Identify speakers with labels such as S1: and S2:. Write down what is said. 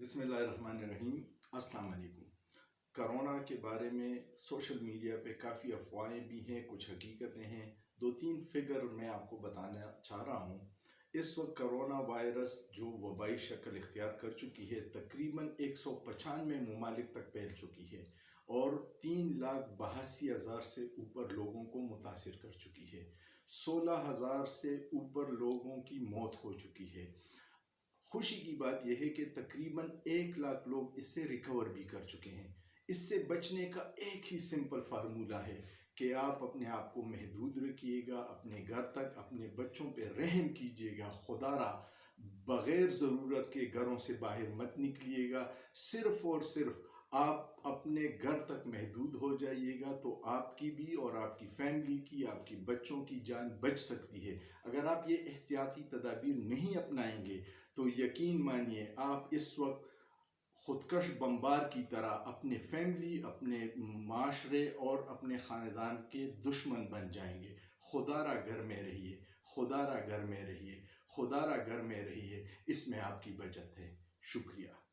S1: بسم اللہ الرحمن الرحیم۔ السلام علیکم۔ کرونا کے بارے میں سوشل میڈیا پہ کافی افواہیں بھی ہیں، کچھ حقیقتیں ہیں۔ 2-3 فگر میں آپ کو بتانا چاہ رہا ہوں۔ اس وقت کرونا وائرس جو وبائی شکل اختیار کر چکی ہے، تقریباً 195 ممالک تک پھیل چکی ہے اور 3,82,000 سے اوپر لوگوں کو متاثر کر چکی ہے۔ 16,000 سے اوپر لوگوں کی موت ہو چکی ہے۔ خوشی کی بات یہ ہے کہ تقریباً 1,00,000 لوگ اس سے ریکور بھی کر چکے ہیں۔ اس سے بچنے کا ایک ہی سمپل فارمولہ ہے کہ آپ اپنے آپ کو محدود رکھیے گا، اپنے گھر تک اپنے بچوں پہ رحم کیجیے گا، خدا را بغیر ضرورت کے گھروں سے باہر مت نکلیے گا۔ صرف اور صرف آپ اپنے گھر تک محدود ہو جائیے گا تو آپ کی بھی اور آپ کی فیملی کی، آپ کی بچوں کی جان بچ سکتی ہے۔ اگر آپ یہ احتیاطی تدابیر نہیں اپنائیں گے تو یقین مانیے آپ اس وقت خودکش بمبار کی طرح اپنے فیملی، اپنے معاشرے اور اپنے خاندان کے دشمن بن جائیں گے۔ خدا را گھر میں رہیے، خدا را گھر میں رہیے، خدا را گھر میں رہیے، اس میں آپ کی بچت ہے۔ شکریہ۔